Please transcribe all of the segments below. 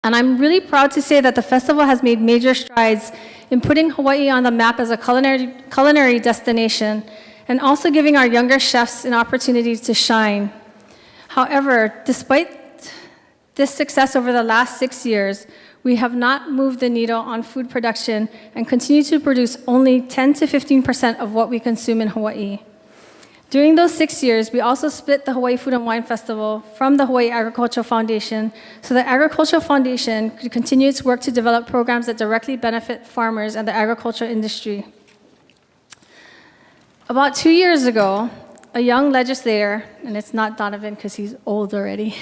And I'm really proud to say that the festival has made major strides in putting Hawaii on the map as a culinary destination, and also giving our younger chefs an opportunity to shine. However, despite this success over the last 6 years, we have not moved the needle on food production and continue to produce only 10 to 15% of what we consume in Hawaii. During those 6 years, we also split the Hawaii Food and Wine Festival from the Hawaii Agricultural Foundation, so the Agricultural Foundation could continue its work to develop programs that directly benefit farmers and the agricultural industry. About 2 years ago, a young legislator, and it's not Donovan because he's old already,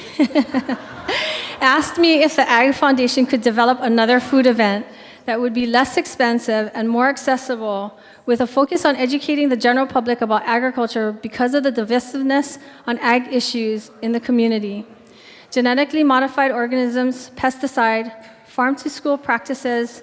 asked me if the Ag Foundation could develop another food event that would be less expensive and more accessible, with a focus on educating the general public about agriculture because of the divisiveness on ag issues in the community. Genetically modified organisms, pesticide, farm-to-school practices,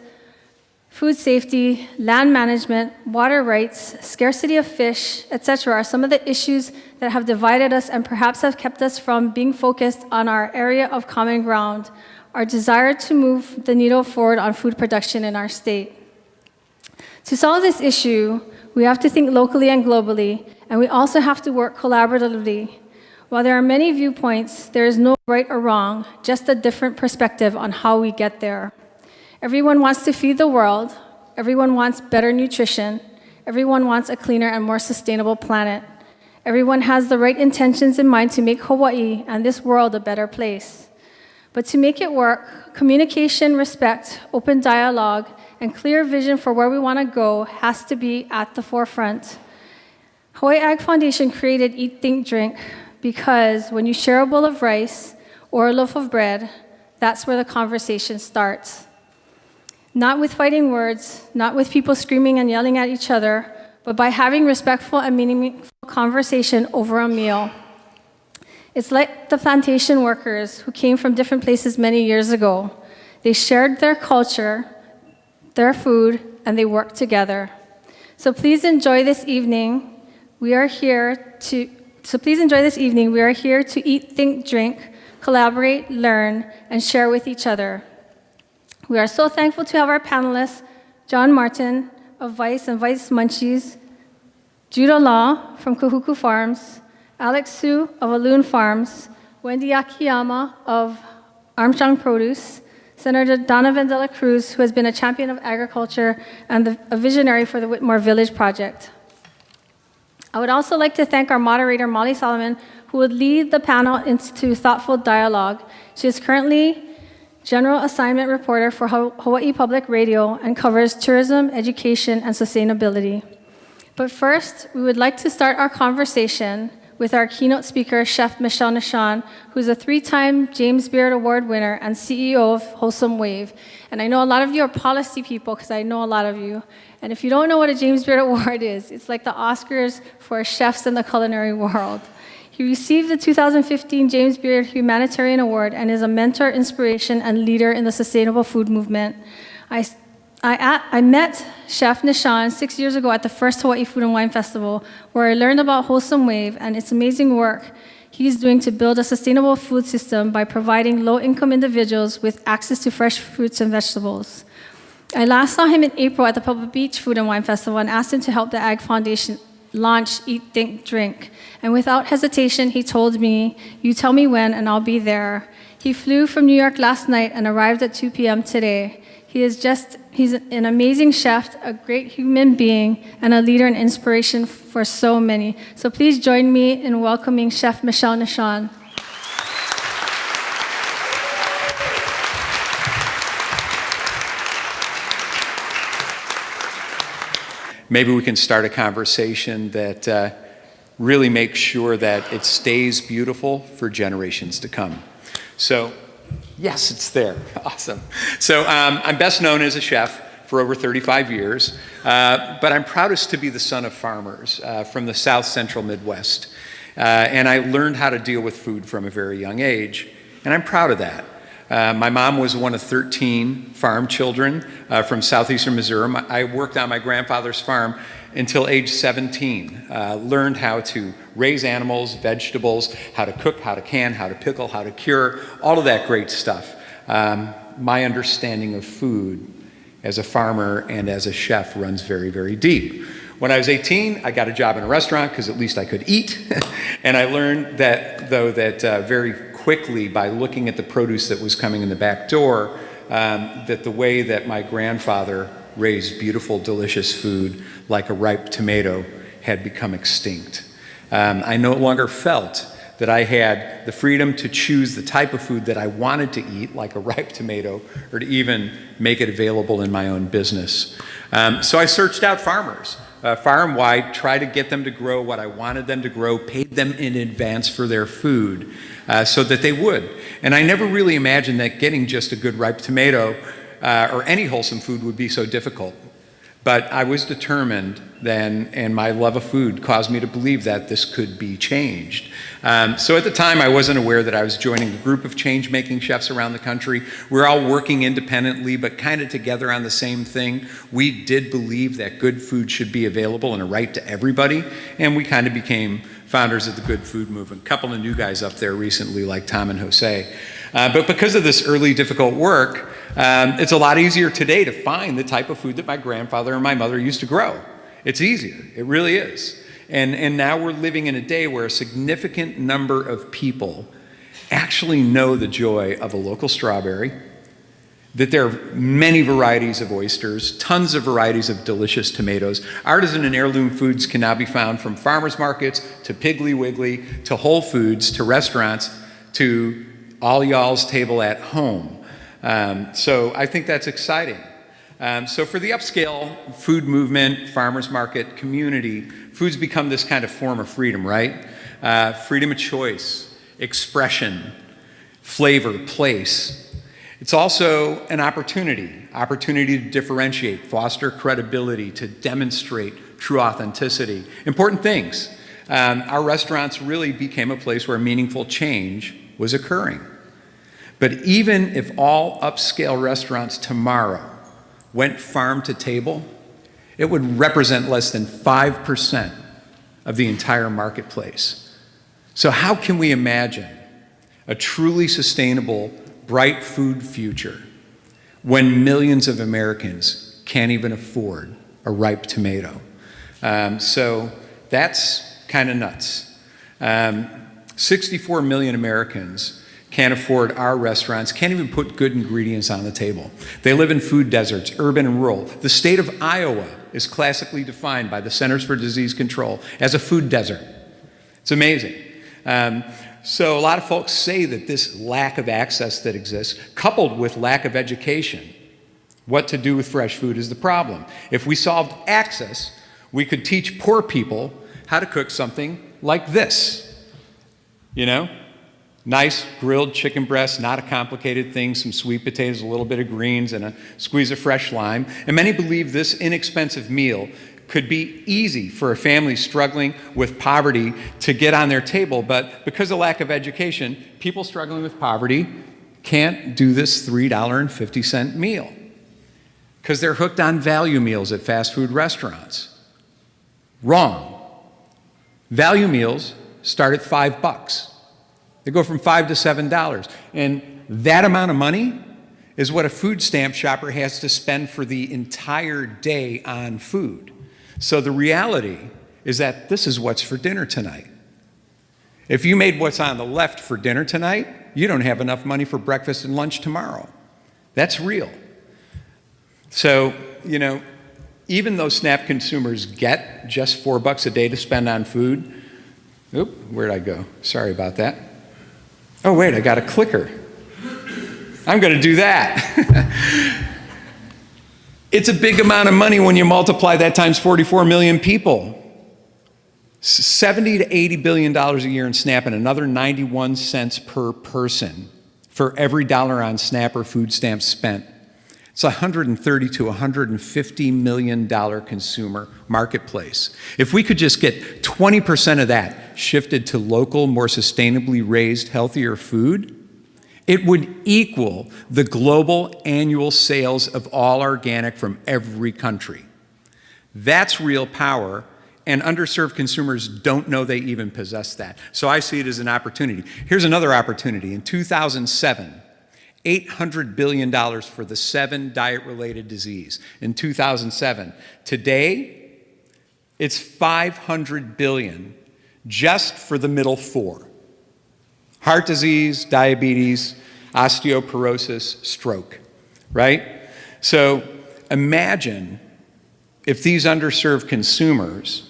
food safety, land management, water rights, scarcity of fish, etc. are some of the issues that have divided us and perhaps have kept us from being focused on our area of common ground, our desire to move the needle forward on food production in our state. To solve this issue, we have to think locally and globally, and we also have to work collaboratively. While there are many viewpoints, there is no right or wrong, just a different perspective on how we get there. Everyone wants to feed the world, everyone wants better nutrition, everyone wants a cleaner and more sustainable planet. Everyone has the right intentions in mind to make Hawaii and this world a better place. But to make it work, communication, respect, open dialogue, and clear vision for where we want to go has to be at the forefront. Hawaii Ag Foundation created Eat, Think, Drink because when you share a bowl of rice or a loaf of bread, that's where the conversation starts. Not with fighting words, not with people screaming and yelling at each other, but by having respectful and meaningful conversation over a meal. It's like the plantation workers who came from different places many years ago. They shared their culture, their food, and they worked together. So please enjoy this evening. We are here to eat, think, drink, collaborate, learn, and share with each other. We are so thankful to have our panelists, John Martin of Vice and Vice Munchies, Judah Law from Kahuku Farms, Alex Su of Aloon Farms, Wendy Akiyama of Armstrong Produce, Senator Donovan De La Cruz, who has been a champion of agriculture and a visionary for the Whitmore Village Project. I would also like to thank our moderator, Molly Solomon, who would lead the panel into thoughtful dialogue. She is currently General Assignment Reporter for Hawaii Public Radio and covers tourism, education, and sustainability. But first, we would like to start our conversation with our keynote speaker, Chef Michelle Nishan, who's a 3-time James Beard Award winner and CEO of Wholesome Wave. And I know a lot of you are policy people, because I know a lot of you. And if you don't know what a James Beard Award is, it's like the Oscars for chefs in the culinary world. He received the 2015 James Beard Humanitarian Award and is a mentor, inspiration, and leader in the sustainable food movement. I met Chef Nishan 6 years ago at the first Hawaii Food and Wine Festival, where I learned about Wholesome Wave and its amazing work he's doing to build a sustainable food system by providing low-income individuals with access to fresh fruits and vegetables. I last saw him in April at the Pebble Beach Food and Wine Festival and asked him to help the Ag Foundation launch Eat, Think, Drink. And without hesitation, he told me, "You tell me when and I'll be there." He flew from New York last night and arrived at 2 p.m. today. He's an amazing chef, a great human being, and a leader and inspiration for so many. So please join me in welcoming Chef Michelle Nishan. Maybe we can start a conversation that really makes sure that it stays beautiful for generations to come. So, yes, it's there. Awesome. So I'm best known as a chef for over 35 years, but I'm proudest to be the son of farmers from the South Central Midwest. And I learned how to deal with food from a very young age, and I'm proud of that. My mom was one of 13 farm children from southeastern Missouri. I worked on my grandfather's farm until age 17. Learned how to raise animals, vegetables, how to cook, how to can, how to pickle, how to cure, all of that great stuff. my understanding of food as a farmer and as a chef runs very, very deep. When I was 18, I got a job in a restaurant because at least I could eat. And I learned that, very quickly by looking at the produce that was coming in the back door, that the way that my grandfather raised beautiful, delicious food like a ripe tomato had become extinct. I no longer felt that I had the freedom to choose the type of food that I wanted to eat, like a ripe tomato, or to even make it available in my own business. So I searched out farmers, farm-wide, tried to get them to grow what I wanted them to grow, paid them in advance for their food so that they would. And I never really imagined that getting just a good ripe tomato or any wholesome food would be so difficult. But I was determined then, and my love of food caused me to believe that this could be changed. So at the time, I wasn't aware that I was joining a group of change-making chefs around the country. We're all working independently, but kind of together on the same thing. We did believe that good food should be available and a right to everybody, and we kind of became founders of the Good Food Movement. A couple of new guys up there recently, like Tom and Jose. But because of this early difficult work, it's a lot easier today to find the type of food that my grandfather and my mother used to grow. It's easier, it really is. And now we're living in a day where a significant number of people actually know the joy of a local strawberry, that there are many varieties of oysters, tons of varieties of delicious tomatoes. Artisan and heirloom foods can now be found from farmers markets to Piggly Wiggly to Whole Foods to restaurants to all y'all's table at home. So I think that's exciting. So for the upscale food movement, farmers market community, food's become this kind of form of freedom, right? Freedom of choice, expression, flavor, place. It's also an opportunity to differentiate, foster credibility, to demonstrate true authenticity. Important things. Our restaurants really became a place where meaningful change was occurring. But even if all upscale restaurants tomorrow went farm to table, it would represent less than 5% of the entire marketplace. So how can we imagine a truly sustainable, bright food future when millions of Americans can't even afford a ripe tomato? So that's kind of nuts. 64 million Americans can't afford our restaurants, can't even put good ingredients on the table. They live in food deserts, urban and rural. The state of Iowa is classically defined by the Centers for Disease Control as a food desert. It's amazing. So a lot of folks say that this lack of access that exists, coupled with lack of education, what to do with fresh food is the problem. If we solved access, we could teach poor people how to cook something like this, you know? Nice grilled chicken breast, not a complicated thing, some sweet potatoes, a little bit of greens, and a squeeze of fresh lime. And many believe this inexpensive meal could be easy for a family struggling with poverty to get on their table, but because of lack of education, people struggling with poverty can't do this $3.50 meal because they're hooked on value meals at fast food restaurants. Wrong. Value meals start at $5. They go from $5 to $7. And that amount of money is what a food stamp shopper has to spend for the entire day on food. So the reality is that this is what's for dinner tonight. If you made what's on the left for dinner tonight, you don't have enough money for breakfast and lunch tomorrow. That's real. So, you know, even though SNAP consumers get just $4 a day to spend on food, where'd I go? Sorry about that. Oh, wait, I got a clicker. I'm going to do that. It's a big amount of money when you multiply that times 44 million people. $70 to $80 billion a year in SNAP and another 91 cents per person for every dollar on SNAP or food stamps spent. It's $130 to $150 million consumer marketplace. If we could just get 20% of that shifted to local, more sustainably raised, healthier food, it would equal the global annual sales of all organic from every country. That's real power, and underserved consumers don't know they even possess that. So I see it as an opportunity. Here's another opportunity. In 2007, $800 billion for the 7 diet-related diseases in 2007. Today, it's $500 billion just for the middle 4. Heart disease, diabetes, osteoporosis, stroke, right? So imagine if these underserved consumers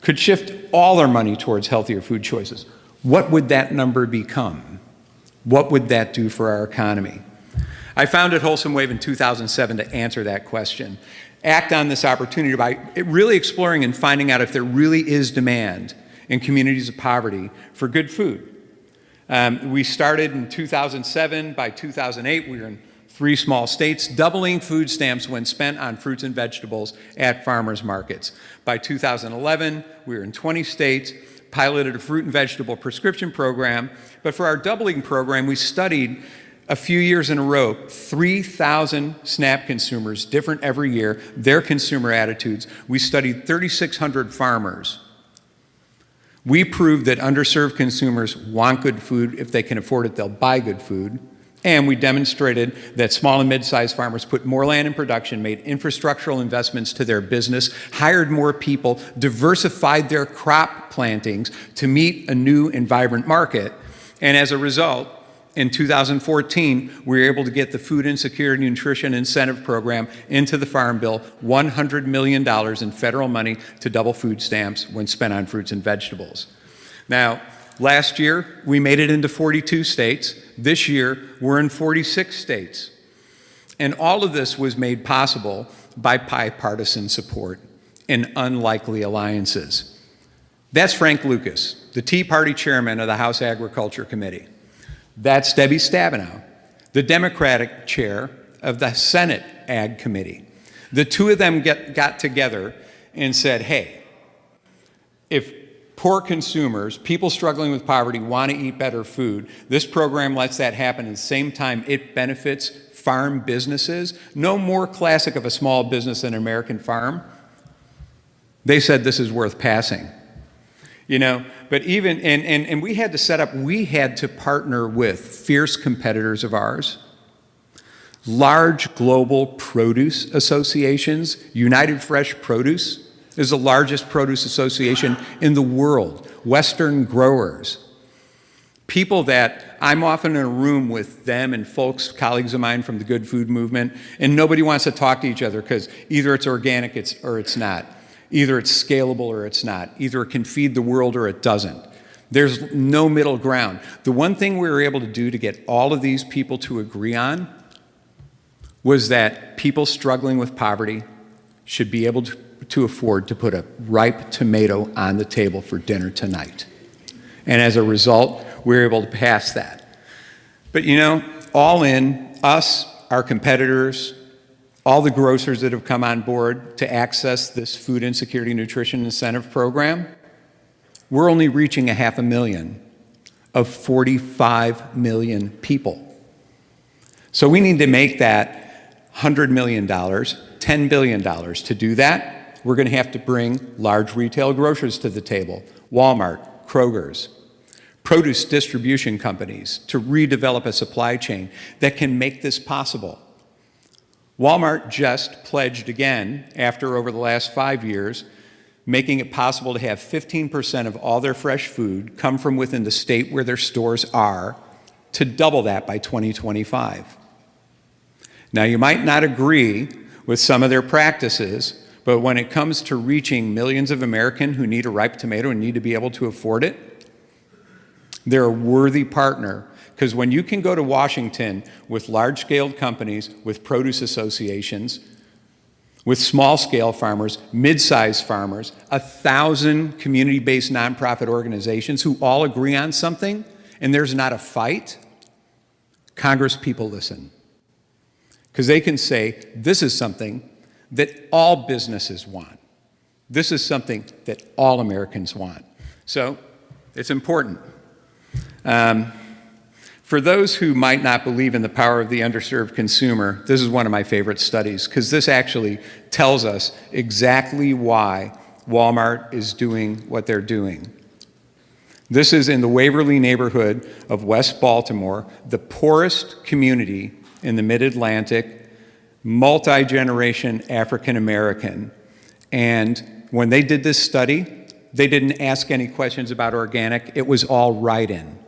could shift all their money towards healthier food choices. What would that number become? What would that do for our economy? I founded Wholesome Wave in 2007 to answer that question. Act on this opportunity by really exploring and finding out if there really is demand in communities of poverty for good food. We started in 2007. By 2008, we were in 3 small states, doubling food stamps when spent on fruits and vegetables at farmers markets. By 2011, we were in 20 states, piloted a fruit and vegetable prescription program, but for our doubling program, we studied a few years in a row, 3,000 SNAP consumers, different every year, their consumer attitudes. We studied 3,600 farmers. We proved that underserved consumers want good food. If they can afford it, they'll buy good food. And we demonstrated that small and mid-sized farmers put more land in production, made infrastructural investments to their business, hired more people, diversified their crop plantings to meet a new and vibrant market. And as a result, in 2014, we were able to get the Food Insecurity Nutrition Incentive Program into the Farm Bill, $100 million in federal money to double food stamps when spent on fruits and vegetables. Now, last year, we made it into 42 states. This year, we're in 46 states. And all of this was made possible by bipartisan support and unlikely alliances. That's Frank Lucas, the Tea Party chairman of the House Agriculture Committee. That's Debbie Stabenow, the Democratic chair of the Senate Ag Committee. The two of them got together and said, hey, if poor consumers, people struggling with poverty, want to eat better food, this program lets that happen. At the same time, it benefits farm businesses. No more classic of a small business than an American farm. They said this is worth passing. You know, but even, and we had to set up, we had to partner with fierce competitors of ours, large global produce associations. United Fresh Produce is the largest produce association in the world. Western growers. People that I'm often in a room with them and folks, colleagues of mine from the Good Food Movement, and nobody wants to talk to each other because either it's organic or it's not. Either it's scalable or it's not. Either it can feed the world or it doesn't. There's no middle ground. The one thing we were able to do to get all of these people to agree on was that people struggling with poverty should be able to afford to put a ripe tomato on the table for dinner tonight. And as a result, we were able to pass that. But you know, all in, us, our competitors, all the grocers that have come on board to access this Food Insecurity Nutrition Incentive Program, we're only reaching 500,000 of 45 million people. So we need to make that $100 million, $10 billion. To do that, we're going to have to bring large retail grocers to the table, Walmart, Kroger's, produce distribution companies, to redevelop a supply chain that can make this possible. Walmart just pledged again, after over the last 5 years, making it possible to have 15% of all their fresh food come from within the state where their stores are, to double that by 2025. Now, you might not agree with some of their practices, but when it comes to reaching millions of Americans who need a ripe tomato and need to be able to afford it, they're a worthy partner. Because when you can go to Washington with large-scale companies, with produce associations, with small-scale farmers, mid-sized farmers, 1,000 community-based nonprofit organizations who all agree on something, and there's not a fight, Congress people listen. Because they can say, this is something that all businesses want. This is something that all Americans want. So it's important. For those who might not believe in the power of the underserved consumer, this is one of my favorite studies, because this actually tells us exactly why Walmart is doing what they're doing. This is in the Waverly neighborhood of West Baltimore, the poorest community in the Mid-Atlantic, multi-generation African American. And when they did this study, they didn't ask any questions about organic. It was all write-in.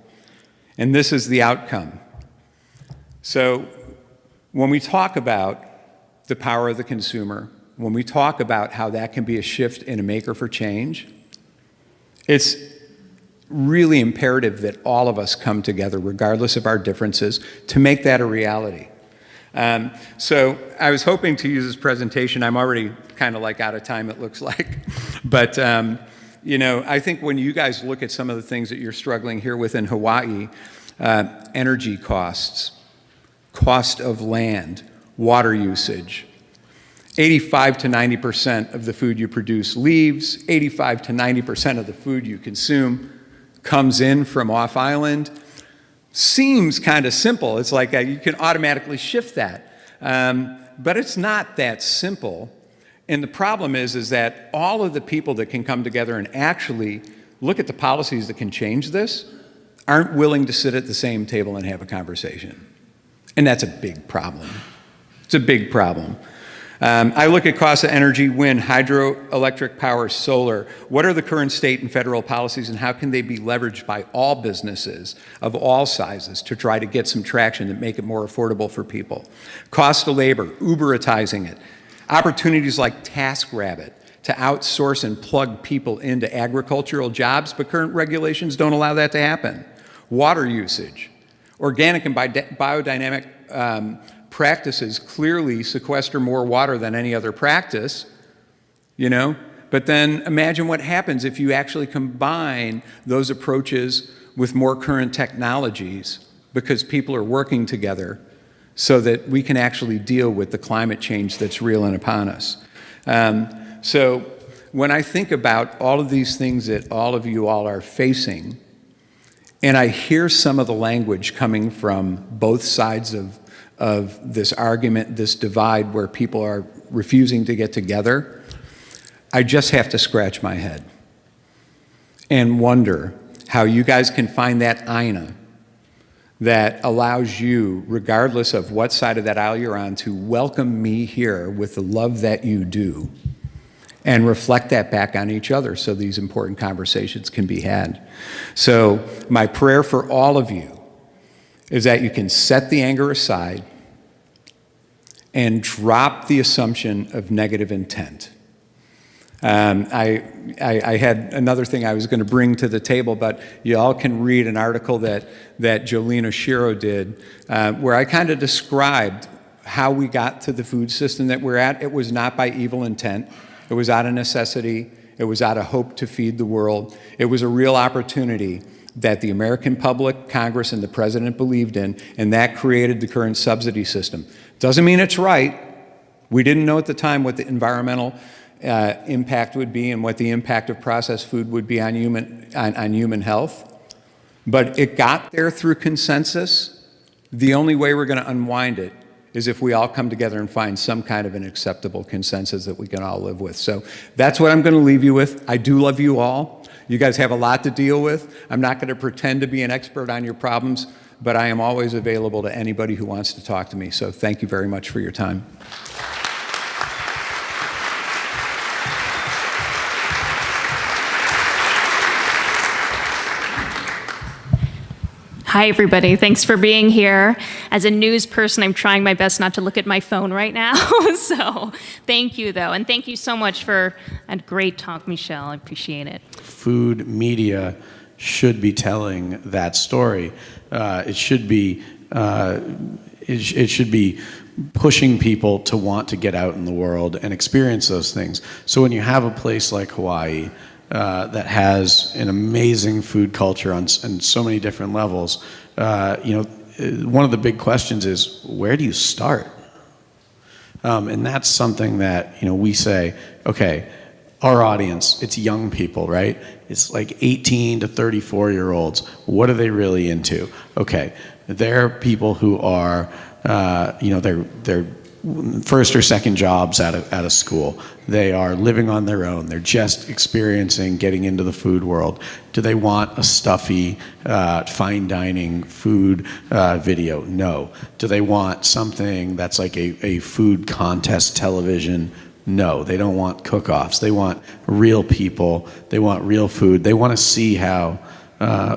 And this is the outcome. So when we talk about the power of the consumer, when we talk about how that can be a shift and a maker for change, it's really imperative that all of us come together, regardless of our differences, to make that a reality. So I was hoping to use this presentation. I'm already kind of like out of time, it looks like. But you know, I think when you guys look at some of the things that you're struggling here with in Hawaii, energy costs, cost of land, water usage, 85 to 90% of the food you produce leaves, 85 to 90% of the food you consume comes in from off-island. Seems kind of simple. It's like you can automatically shift that. But it's not that simple. And the problem is that all of the people that can come together and actually look at the policies that can change this aren't willing to sit at the same table and have a conversation. And that's a big problem. It's a big problem. I look at costs of energy, wind, hydroelectric power, solar. What are the current state and federal policies, and how can they be leveraged by all businesses of all sizes to try to get some traction that make it more affordable for people? Cost of labor, Uberitizing it. Opportunities like TaskRabbit to outsource and plug people into agricultural jobs, but current regulations don't allow that to happen. Water usage. Organic and biodynamic practices clearly sequester more water than any other practice, you know? But then imagine what happens if you actually combine those approaches with more current technologies, because people are working together so that we can actually deal with the climate change that's real and upon us. So when I think about all of these things that all of you all are facing, and I hear some of the language coming from both sides of this argument, this divide where people are refusing to get together, I just have to scratch my head and wonder how you guys can find that aina that allows you, regardless of what side of that aisle you're on, to welcome me here with the love that you do and reflect that back on each other so these important conversations can be had. So my prayer for all of you is that you can set the anger aside and drop the assumption of negative intent. I had another thing I was going to bring to the table, but you all can read an article that Jolene Oshiro did, where I kind of described how we got to the food system that we're at. It was not by evil intent. It was out of necessity. It was out of hope to feed the world. It was a real opportunity that the American public, Congress, and the President believed in, and that created the current subsidy system. Doesn't mean it's right. We didn't know at the time what the environmental impact would be and what the impact of processed food would be on human health. But it got there through consensus. The only way we're going to unwind it is if we all come together and find some kind of an acceptable consensus that we can all live with. So that's what I'm going to leave you with. I do love you all. You guys have a lot to deal with. I'm not going to pretend to be an expert on your problems, but I am always available to anybody who wants to talk to me. So thank you very much for your time. Hi, everybody. Thanks for being here. As a news person, I'm trying my best not to look at my phone right now. So thank you, though. And thank you so much for a great talk, Michelle. I appreciate it. Food media should be telling that story. It should be pushing people to want to get out in the world and experience those things. So when you have a place like Hawaii, that has an amazing food culture on so many different levels. One of the big questions is, where do you start? And that's something that we say, okay, our audience, it's young people, right? It's like 18 to 34-year-olds. What are they really into? Okay, they're people who are, they're first or second jobs out of school. They are living on their own. They're just experiencing getting into the food world. Do they want a stuffy, fine dining food video? No. Do they want something that's like a food contest television? No. They don't want cook-offs. They want real people. They want real food. They want to see how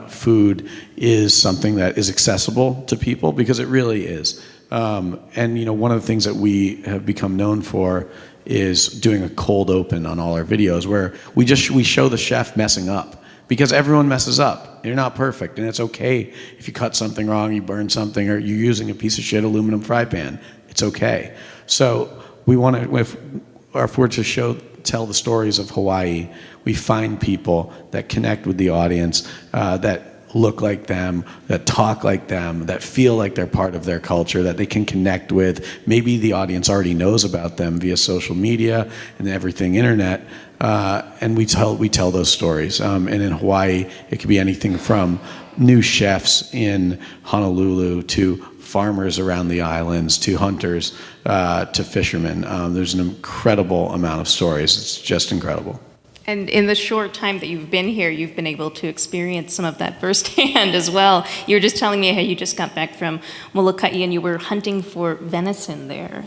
food is something that is accessible to people, because it really is. And one of the things that we have become known for is doing a cold open on all our videos, where we show the chef messing up, because everyone messes up. You're not perfect, and it's okay if you cut something wrong, you burn something, or you're using a piece of shit aluminum fry pan. It's okay. So we want to, if we're to tell the stories of Hawaii, we find people that connect with the audience, that look like them, that talk like them, that feel like they're part of their culture, that they can connect with. Maybe the audience already knows about them via social media and everything internet, and we tell those stories. And in Hawaii, it could be anything from new chefs in Honolulu to farmers around the islands to hunters to fishermen. There's an incredible amount of stories. It's just incredible. And in the short time that you've been here, you've been able to experience some of that firsthand as well. You were just telling me how you just got back from Molokai and you were hunting for venison there.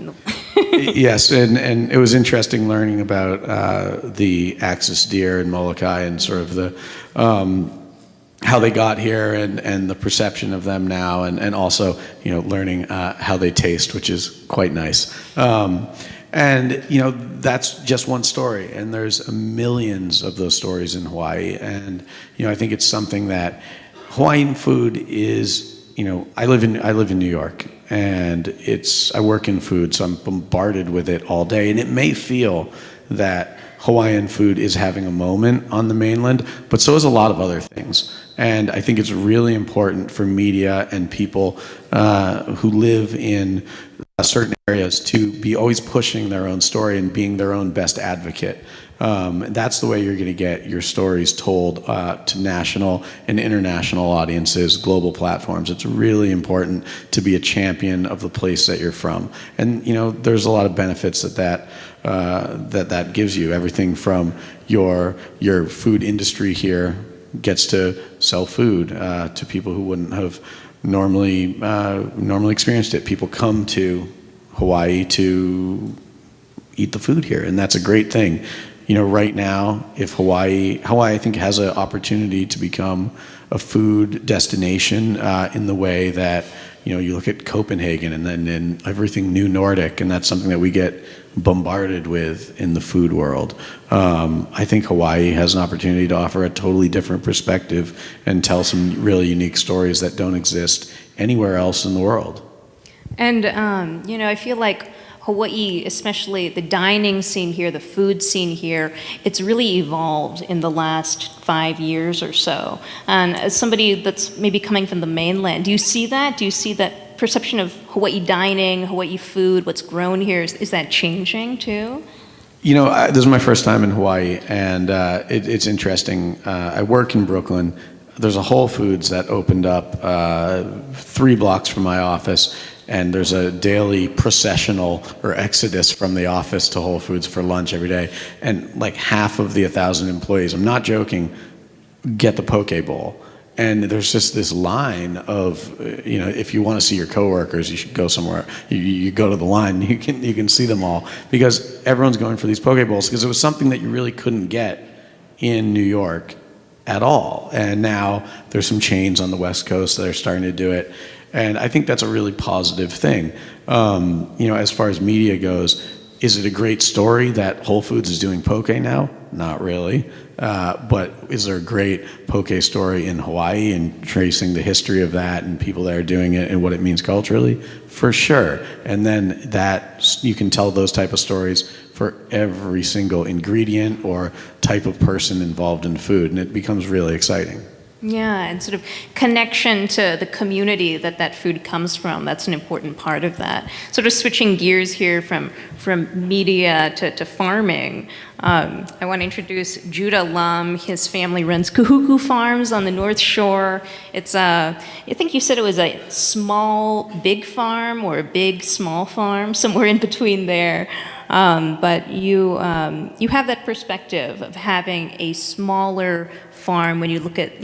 Yes, and it was interesting learning about the axis deer in Molokai and sort of the how they got here and the perception of them now, and also learning how they taste, which is quite nice. And that's just one story, and there's millions of those stories in Hawaii. And I think it's something that Hawaiian food is. I live in New York, and I work in food, so I'm bombarded with it all day. And it may feel that Hawaiian food is having a moment on the mainland, but so is a lot of other things. And I think it's really important for media and people who live in certain areas to be always pushing their own story and being their own best advocate. That's the way you're going to get your stories told to national and international audiences, global platforms. It's really important to be a champion of the place that you're from. And there's a lot of benefits that gives you. Everything from your food industry here gets to sell food to people who wouldn't have normally experienced it. People come to Hawaii to eat the food here, and that's a great thing. Right now, if Hawaii I think has an opportunity to become a food destination in the way that you look at Copenhagen and then in everything new Nordic, and that's something that we get bombarded with in the food world. I think Hawaii has an opportunity to offer a totally different perspective and tell some really unique stories that don't exist anywhere else in the world. And I feel like Hawaii, especially the dining scene here, the food scene here, it's really evolved in the last 5 years or so. And as somebody that's maybe coming from the mainland, do you see that? Do you see that perception of Hawaii dining, Hawaii food, what's grown here, is that changing too? This is my first time in Hawaii, and it's interesting. I work in Brooklyn. There's a Whole Foods that opened up 3 blocks from my office, and there's a daily processional or exodus from the office to Whole Foods for lunch every day. And like half of the 1,000 employees, I'm not joking, get the poke bowl. And there's just this line of, if you want to see your coworkers, you should go somewhere. You go to the line, you can see them all, because everyone's going for these poke bowls, because it was something that you really couldn't get in New York at all. And now there's some chains on the West Coast that are starting to do it. And I think that's a really positive thing. As far as media goes, is it a great story that Whole Foods is doing poke now? Not really. But is there a great poke story in Hawaii and tracing the history of that and people that are doing it and what it means culturally? For sure. And then you can tell those type of stories for every single ingredient or type of person involved in food, and it becomes really exciting. Yeah, and sort of connection to the community that food comes from. That's an important part of that. Sort of switching gears here from media to farming. I want to introduce Judah Lum. His family runs Kahuku Farms on the North Shore. It's I think you said it was a small, big farm or a big, small farm, somewhere in between there. But you have that perspective of having a smaller farm when you look at,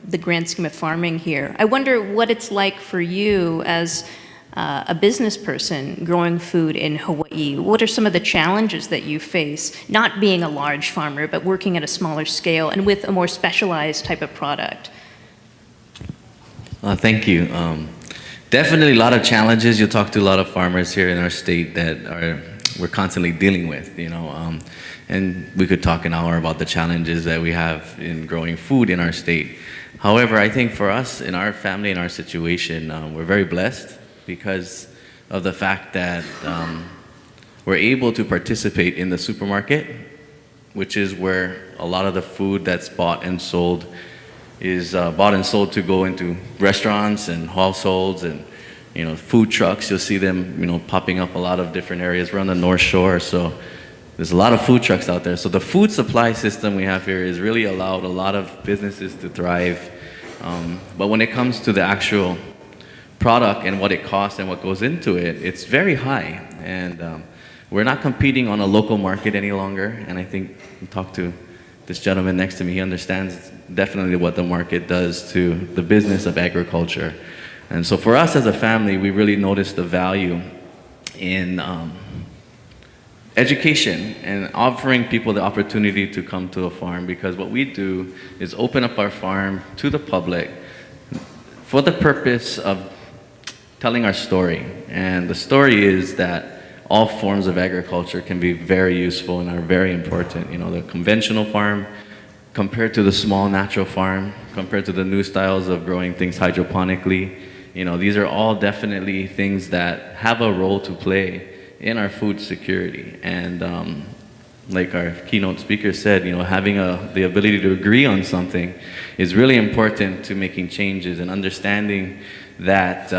the grand scheme of farming here. I wonder what it's like for you as a business person growing food in Hawaii. What are some of the challenges that you face, not being a large farmer, but working at a smaller scale and with a more specialized type of product? Thank you. Definitely a lot of challenges. You'll talk to a lot of farmers here in our state that we're constantly dealing with, and we could talk an hour about the challenges that we have in growing food in our state. However, I think for us, in our family, in our situation, we're very blessed because of the fact that we're able to participate in the supermarket, which is where a lot of the food that's bought and sold is bought and sold to go into restaurants and households and food trucks. You'll see them popping up a lot of different areas. We're on the North Shore, so there's a lot of food trucks out there. So the food supply system we have here has really allowed a lot of businesses to thrive. But when it comes to the actual product and what it costs and what goes into it, it's very high. And we're not competing on a local market any longer. And I think we talked to this gentleman next to me. He understands definitely what the market does to the business of agriculture. And so for us as a family, we really noticed the value in education and offering people the opportunity to come to a farm, because what we do is open up our farm to the public for the purpose of telling our story. And the story is that all forms of agriculture can be very useful and are very important. The conventional farm compared to the small natural farm, compared to the new styles of growing things hydroponically, these are all definitely things that have a role to play in our food security. And like our keynote speaker said, having the ability to agree on something is really important to making changes and understanding that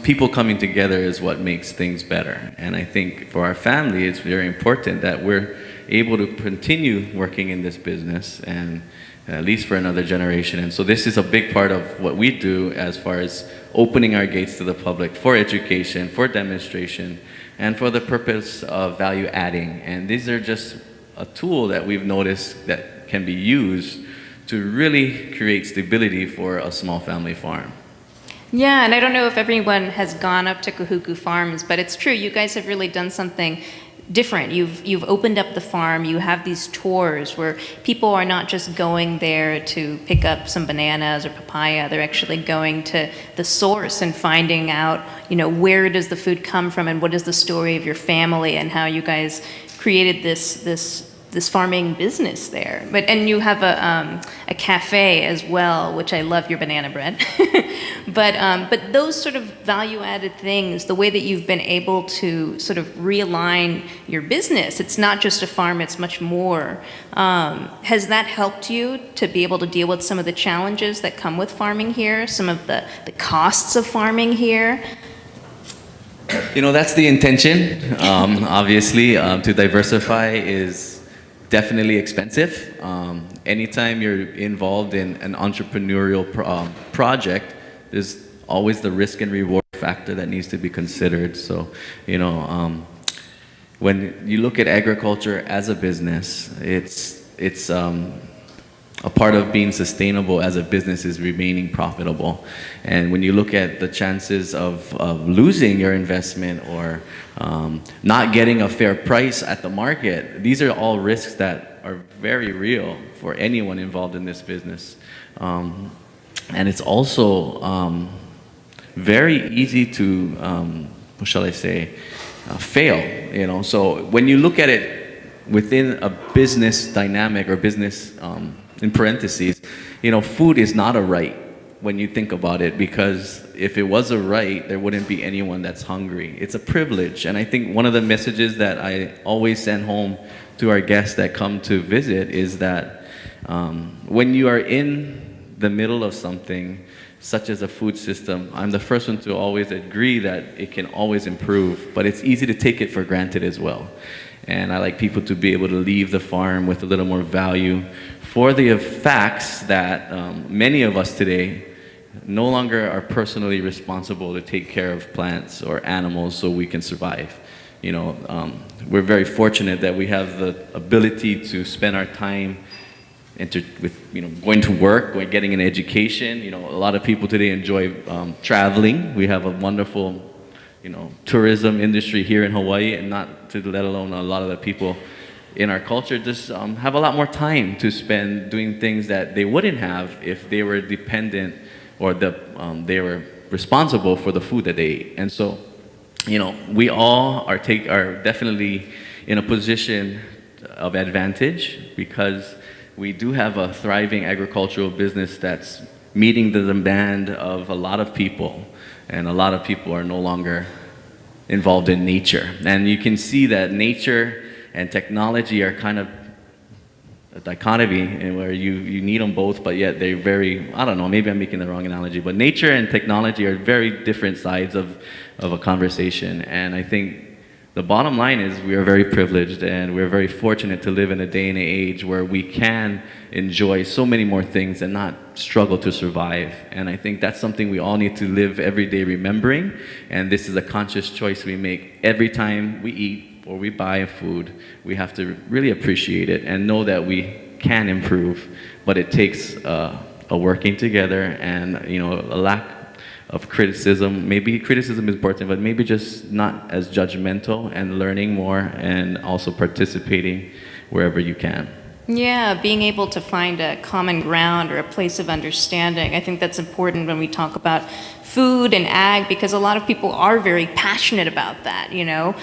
people coming together is what makes things better. And I think for our family, it's very important that we're able to continue working in this business, and at least for another generation. And so this is a big part of what we do as far as opening our gates to the public for education, for demonstration, and for the purpose of value adding. And these are just a tool that we've noticed that can be used to really create stability for a small family farm. Yeah, and I don't know if everyone has gone up to Kahuku Farms, but it's true, you guys have really done something different. You've opened up the farm. You have these tours where people are not just going there to pick up some bananas or papaya. They're actually going to the source and finding out, where does the food come from and what is the story of your family and how you guys created this farming business there. And you have a cafe as well, which I love your banana bread. But those sort of value-added things, the way that you've been able to sort of realign your business, it's not just a farm, it's much more. Has that helped you to be able to deal with some of the challenges that come with farming here, some of the costs of farming here? That's the intention. Obviously, to diversify is definitely expensive. Anytime you're involved in an entrepreneurial project, there's always the risk and reward factor that needs to be considered. So, when you look at agriculture as a business, it's a part of being sustainable as a business is remaining profitable. And when you look at the chances of losing your investment or not getting a fair price at the market, these are all risks that are very real for anyone involved in this business. And it's also very easy to, what shall I say, fail. So when you look at it within a business dynamic or business in parentheses, food is not a right when you think about it, because if it was a right, there wouldn't be anyone that's hungry. It's a privilege. And I think one of the messages that I always send home to our guests that come to visit is that when you are in the middle of something, such as a food system, I'm the first one to always agree that it can always improve, but it's easy to take it for granted as well. And I like people to be able to leave the farm with a little more value for the facts that many of us today no longer are personally responsible to take care of plants or animals so we can survive. You know, we're very fortunate that we have the ability to spend our time with, you know, going to work, getting an education. You know, a lot of people today enjoy traveling. We have a wonderful, you know, tourism industry here in Hawaii, and not to let alone a lot of the people in our culture just have a lot more time to spend doing things that they wouldn't have if they were dependent or they were responsible for the food that they ate. And so, you know, we all are definitely in a position of advantage because we do have a thriving agricultural business that's meeting the demand of a lot of people, and a lot of people are no longer involved in nature. And you can see that nature and technology are kind of a dichotomy, and where you need them both, but yet they're very, I don't know, maybe I'm making the wrong analogy, but nature and technology are very different sides of a conversation. And I think the bottom line is we are very privileged, and we're very fortunate to live in a day and age where we can enjoy so many more things and not struggle to survive. And I think that's something we all need to live every day remembering, and this is a conscious choice we make every time we eat or we buy food. We have to really appreciate it and know that we can improve, but it takes a working together and, you know, a lack of criticism. Maybe criticism is important, but maybe just not as judgmental, and learning more, and also participating wherever you can. Yeah, being able to find a common ground or a place of understanding. I think that's important when we talk about food and ag, because a lot of people are very passionate about that, you know.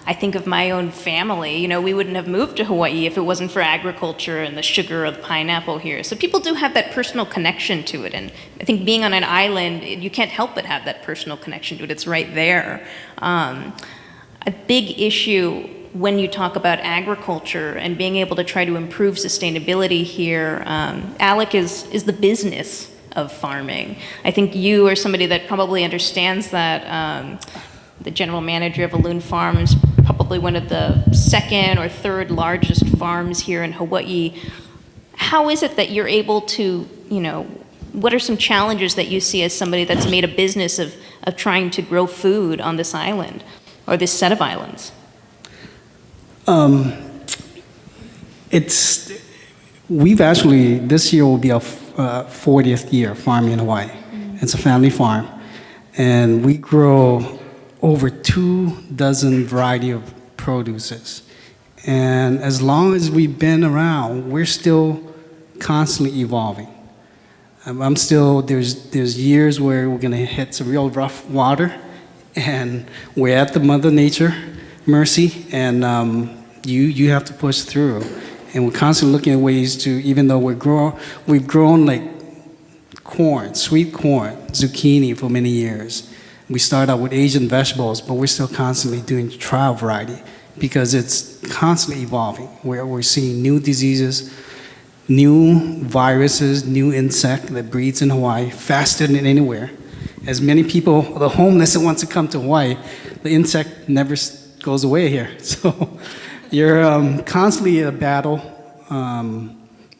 I think of my own family, you know, we wouldn't have moved to Hawaii if it wasn't for agriculture and the sugar of pineapple here. So people do have that personal connection to it, and I think being on an island, you can't help but have that personal connection to it. It's right there. A big issue when you talk about agriculture and being able to try to improve sustainability here, Alec, is the business of farming. I think you are somebody that probably understands that. The general manager of Wholesome Farms, probably one of the second or third largest farms here in Hawaii. How is it that you're able to, you know, what are some challenges that you see as somebody that's made a business of trying to grow food on this island or this set of islands? We've actually, this year will be our 40th year farming in Hawaii. It's a family farm, and we grow over 24 variety of produces. And as long as we've been around, we're still constantly evolving. I'm still, there's years where we're gonna hit some real rough water, and we're at the Mother Nature mercy, and you have to push through. And we're constantly looking at ways to, even though we've grown like corn, sweet corn, zucchini for many years. We started out with Asian vegetables, but we're still constantly doing trial variety because it's constantly evolving. We're seeing new diseases, new viruses, new insect that breeds in Hawaii faster than anywhere. As many people, the homeless that wants to come to Hawaii, the insect never goes away here. So you're constantly in a battle.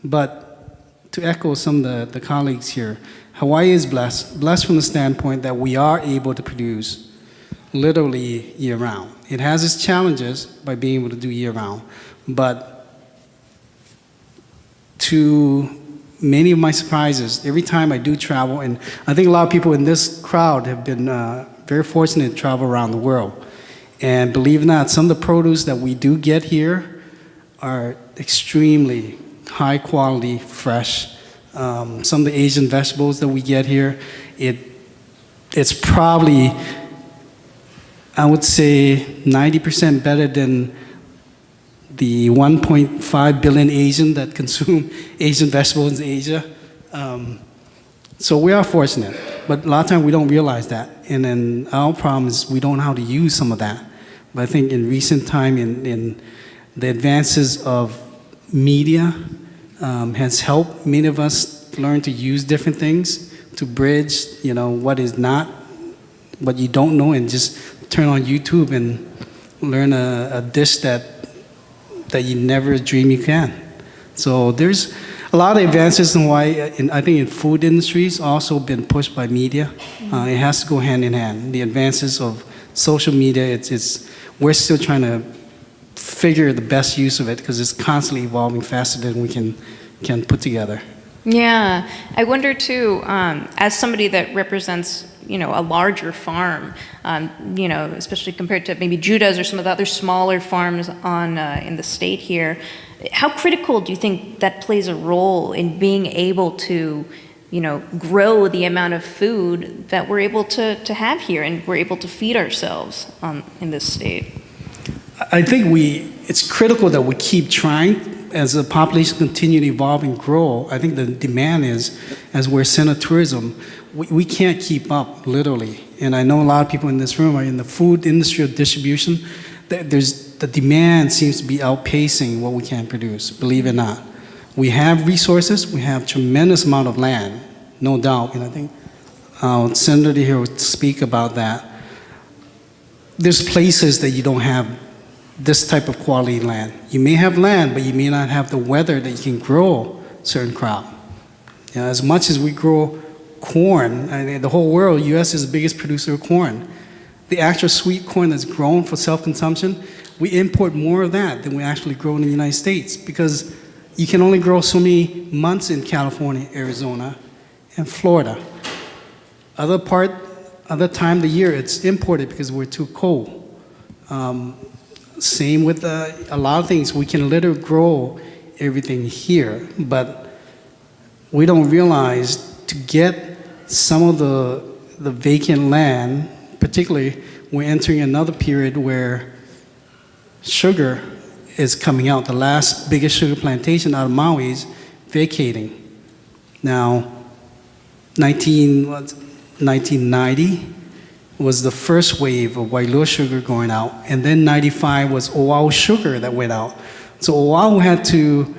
But to echo some of the colleagues here, Hawaii is blessed from the standpoint that we are able to produce literally year-round. It has its challenges by being able to do year-round, but to many of my surprises, every time I do travel, and I think a lot of people in this crowd have been very fortunate to travel around the world. And believe it or not, some of the produce that we do get here are extremely high quality, fresh. Some of the Asian vegetables that we get here, it's probably, I would say, 90% better than the 1.5 billion Asian that consume Asian vegetables in Asia. So we are fortunate, but a lot of times we don't realize that. And then our problem is we don't know how to use some of that. But I think in recent time, in the advances of media has helped many of us learn to use different things to bridge, what is not, what you don't know, and just turn on YouTube and learn a dish that you never dream you can. So there's a lot of advances in Hawaii, I think in food industries also been pushed by media. It has to go hand in hand. The advances of social media, we're still trying to figure the best use of it because it's constantly evolving faster than we can put together. Yeah, I wonder too, as somebody that represents, a larger farm, especially compared to maybe Judah's or some of the other smaller farms in the state here, how critical do you think that plays a role in being able to, grow the amount of food that we're able to have here and we're able to feed ourselves in this state? I think it's critical that we keep trying. As the population continue to evolve and grow, I think the demand is, as we're center tourism, we can't keep up, literally. And I know a lot of people in this room are in the food industry or distribution. The demand seems to be outpacing what we can produce, believe it or not. We have resources, we have tremendous amount of land, no doubt, and I think Senator here will speak about that. There's places that you don't have this type of quality land. You may have land, but you may not have the weather that you can grow certain crop. As much as we grow corn, the whole world, U.S. is the biggest producer of corn. The actual sweet corn that's grown for self-consumption, we import more of that than we actually grow in the United States because you can only grow so many months in California, Arizona, and Florida. Other time of the year, it's imported because we're too cold. Same with a lot of things. We can literally grow everything here, but we don't realize to get some of the vacant land, particularly we're entering another period where sugar is coming out. The last biggest sugar plantation out of Maui is vacating. Now, 1990 was the first wave of Wailua sugar going out, and then 95 was Oahu sugar that went out. So Oahu had to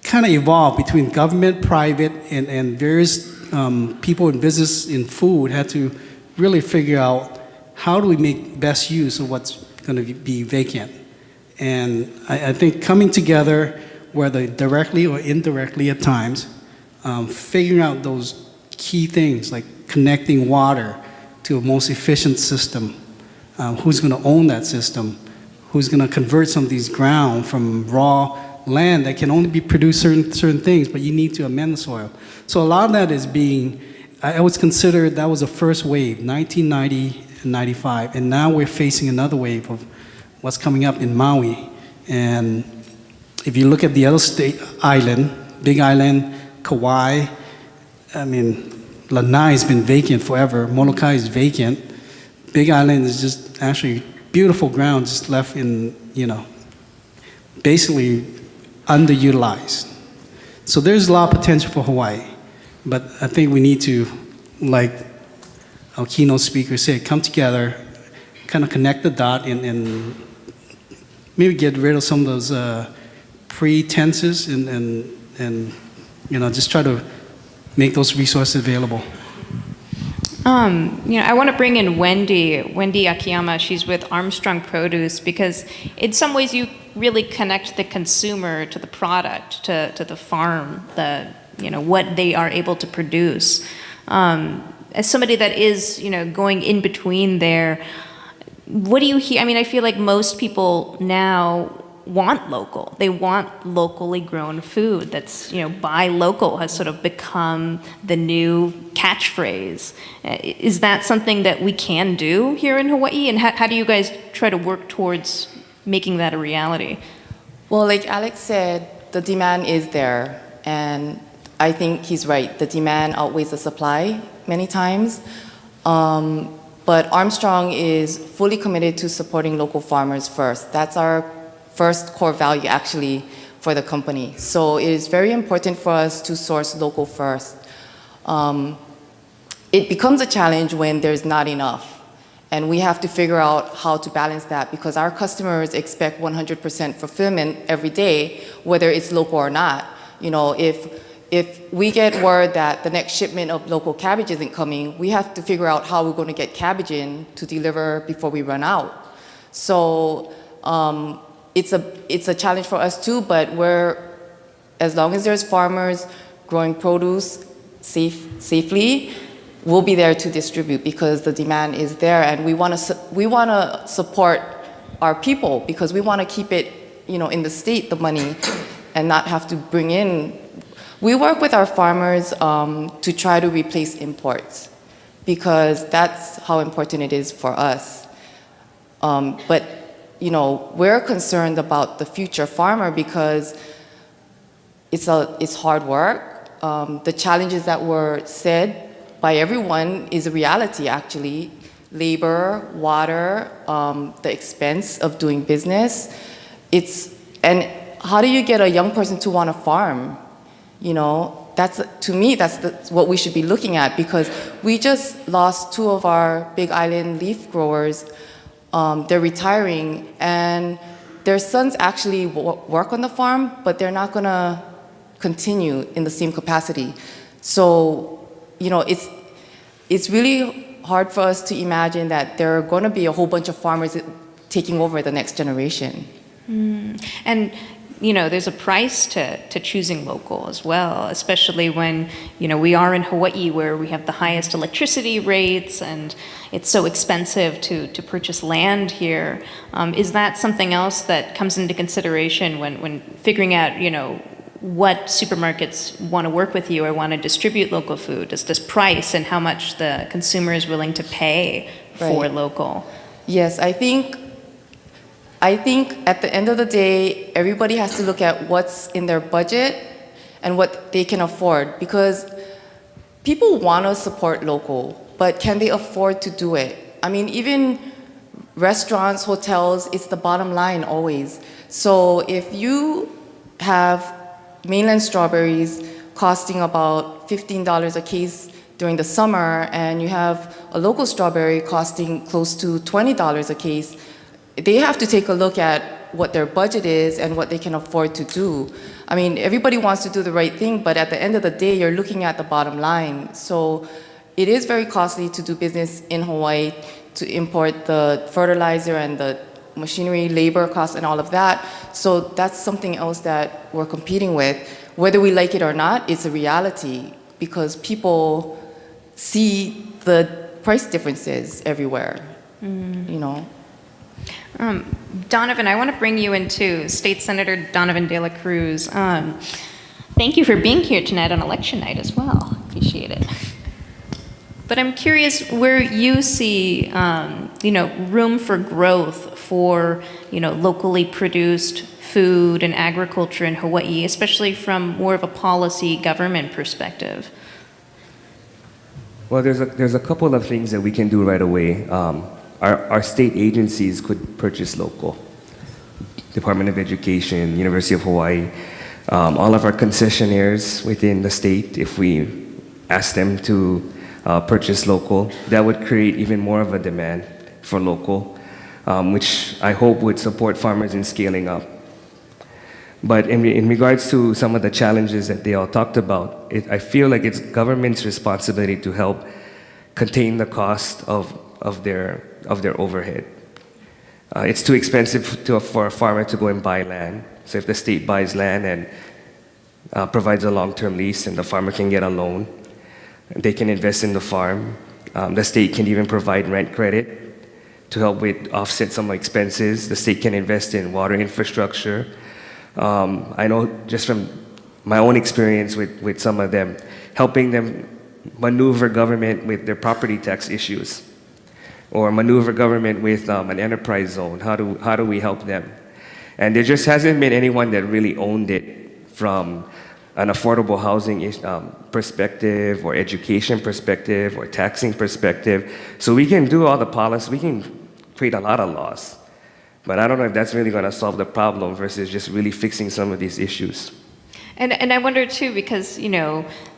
kind of evolve between government, private, and various people in business in food had to really figure out how do we make best use of what's going to be vacant. And I think coming together, whether directly or indirectly at times, figuring out those key things like connecting water to a most efficient system. Who's going to own that system? Who's going to convert some of these ground from raw land that can only be produced certain things, but you need to amend the soil. So a lot of that is I would consider that was the first wave, 1990 and 95, and now we're facing another wave of what's coming up in Maui. And if you look at the other island, Big Island, Kauai, Lanai has been vacant forever. Molokai is vacant. Big Island is just actually beautiful ground just left in, basically underutilized. So there's a lot of potential for Hawaii. But I think we need to, like our keynote speaker said, come together, kind of connect the dot and maybe get rid of some of those pretenses and just try to make those resources available. I want to bring in Wendy Akiyama. She's with Armstrong Produce because in some ways you really connect the consumer to the product, to the farm, what they are able to produce. As somebody that is, going in between there, what do you hear? I feel like most people now want local. They want locally grown food. That's, buy local has sort of become the new catchphrase. Is that something that we can do here in Hawaii? And how do you guys try to work towards making that a reality? Well, like Alex said, the demand is there. And I think he's right. The demand outweighs the supply many times. But Armstrong is fully committed to supporting local farmers first. That's our first core value actually for the company. So it is very important for us to source local first. It becomes a challenge when there's not enough. And we have to figure out how to balance that because our customers expect 100% fulfillment every day, whether it's local or not. If if we get word that the next shipment of local cabbage isn't coming, we have to figure out how we're going to get cabbage in to deliver before we run out. So it's a challenge for us too, but as long as there's farmers growing produce safely, we'll be there to distribute because the demand is there, and we want to support our people because we want to keep it, in the state, the money, and not have to bring in. We work with our farmers to try to replace imports because that's how important it is for us. But we're concerned about the future farmer because it's hard work. The challenges that were said by everyone is a reality, actually. Labor, water, the expense of doing business. And how do you get a young person to want to farm? To me, that's what we should be looking at because we just lost 2 of our Big Island leaf growers. They're retiring, and their sons actually work on the farm, but they're not going to continue in the same capacity. So, it's really hard for us to imagine that there are going to be a whole bunch of farmers taking over the next generation. And there's a price to choosing local as well, especially when we are in Hawaii where we have the highest electricity rates and it's so expensive to purchase land here. Is that something else that comes into consideration when figuring out what supermarkets want to work with you or want to distribute local food? Is this price and how much the consumer is willing to pay for local? Yes, I think at the end of the day, everybody has to look at what's in their budget and what they can afford because people want to support local, but can they afford to do it? I mean, even restaurants, hotels, it's the bottom line always. So if you have mainland strawberries costing about $15 a case during the summer, and you have a local strawberry costing close to $20 a case, they have to take a look at what their budget is and what they can afford to do. I mean, everybody wants to do the right thing, but at the end of the day, you're looking at the bottom line. So it is very costly to do business in Hawaii, to import the fertilizer and the machinery, labor costs, and all of that. So that's something else that we're competing with. Whether we like it or not, it's a reality because people see the price differences everywhere, Donovan, I want to bring you into State Senator Donovan De La Cruz. Thank you for being here tonight on election night as well. Appreciate it. But I'm curious where you see, room for growth for, locally produced food and agriculture in Hawaii, especially from more of a policy government perspective. Well, there's a couple of things that we can do right away. Our state agencies could purchase local. Department of Education, University of Hawaii, all of our concessionaires within the state, if we ask them to purchase local, that would create even more of a demand for local, which I hope would support farmers in scaling up. But in regards to some of the challenges that they all talked about, I feel like it's government's responsibility to help contain the cost of their overhead. It's too expensive for a farmer to go and buy land. So if the state buys land and provides a long-term lease and the farmer can get a loan, they can invest in the farm. The state can even provide rent credit to help with offset some expenses. The state can invest in water infrastructure. I know just from my own experience with some of them, helping them maneuver government with their property tax issues, or maneuver government with an enterprise zone. How do we help them? And there just hasn't been anyone that really owned it from an affordable housing perspective, or education perspective, or taxing perspective. So we can do all the policy, we can create a lot of laws, but I don't know if that's really going to solve the problem versus just really fixing some of these issues. And I wonder too, because,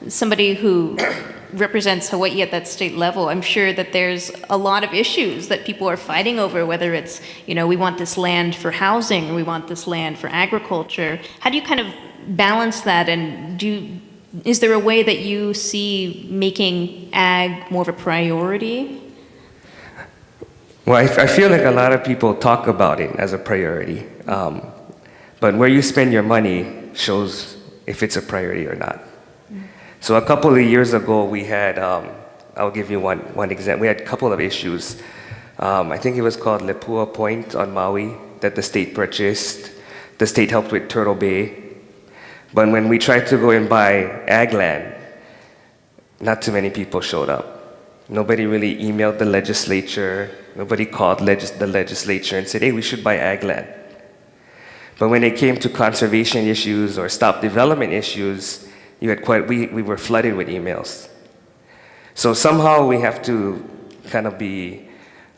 somebody who represents Hawaii at that state level, I'm sure that there's a lot of issues that people are fighting over, whether it's, we want this land for housing, or we want this land for agriculture. How do you kind of balance that, and do is there a way that you see making ag more of a priority? Well, I feel like a lot of people talk about it as a priority, but where you spend your money shows if it's a priority or not. So a couple of years ago, we had, I'll give you one example. We had a couple of issues. I think it was called Lepua Point on Maui that the state purchased. The state helped with Turtle Bay. But when we tried to go and buy ag land, not too many people showed up. Nobody really emailed the legislature. Nobody called the legislature and said, hey, we should buy ag land. But when it came to conservation issues or stop development issues, we were flooded with emails. So somehow we have to kind of be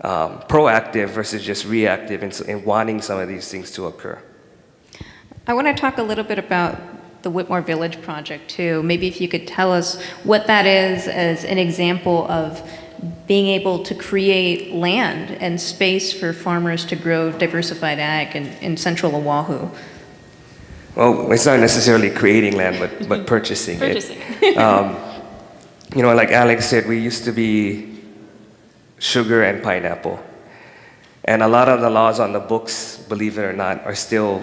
proactive versus just reactive in wanting some of these things to occur. I want to talk a little bit about the Whitmore Village project too. Maybe if you could tell us what that is as an example of being able to create land and space for farmers to grow diversified ag in central Oahu. Well, it's not necessarily creating land, but purchasing it. Like Alex said, we used to be sugar and pineapple. And a lot of the laws on the books, believe it or not, are still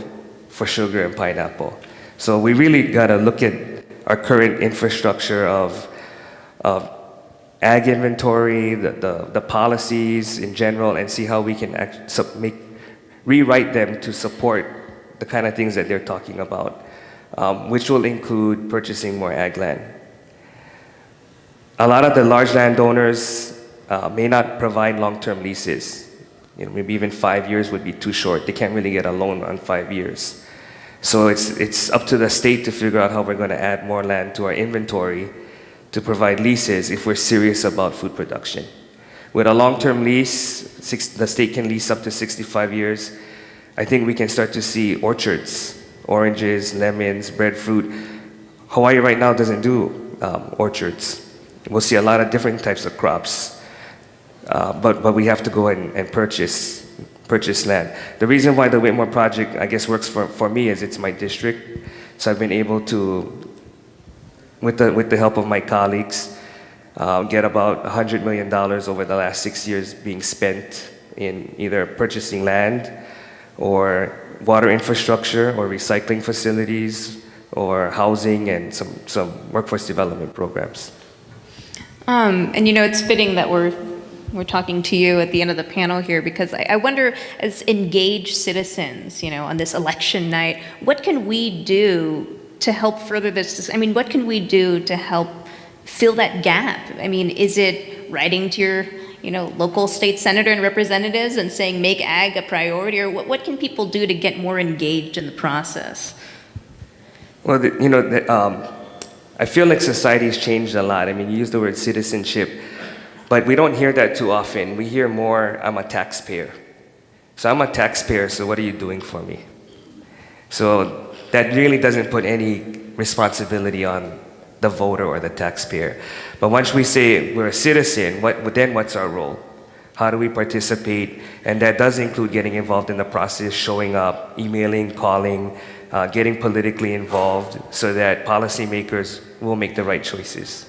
for sugar and pineapple. So we really got to look at our current infrastructure of ag inventory, the policies in general, and see how we can rewrite them to support the kind of things that they're talking about, which will include purchasing more ag land. A lot of the large landowners may not provide long-term leases. Maybe even 5 years would be too short. They can't really get a loan on 5 years. So it's up to the state to figure out how we're going to add more land to our inventory to provide leases if we're serious about food production. With a long-term lease, the state can lease up to 65 years. I think we can start to see orchards, oranges, lemons, breadfruit. Hawaii right now doesn't do orchards. We'll see a lot of different types of crops, but we have to go and purchase land. The reason why the Whitmore project, I guess, works for me is it's my district. So I've been able to, with the help of my colleagues, get about $100 million over the last 6 years being spent in either purchasing land or water infrastructure or recycling facilities or housing and some workforce development programs. And it's fitting that we're talking to you at the end of the panel here because I wonder, as engaged citizens, on this election night, what can we do to help further this? I mean, what can we do to help fill that gap? I mean, is it writing to your, local state senator and representatives and saying make ag a priority, or what can people do to get more engaged in the process? Well, I feel like society's changed a lot. I mean, you use the word citizenship, but we don't hear that too often. We hear more, I'm a taxpayer. So I'm a taxpayer, so what are you doing for me? So that really doesn't put any responsibility on the voter or the taxpayer. But once we say we're a citizen, what's our role? How do we participate? And that does include getting involved in the process, showing up, emailing, calling, getting politically involved so that policymakers will make the right choices.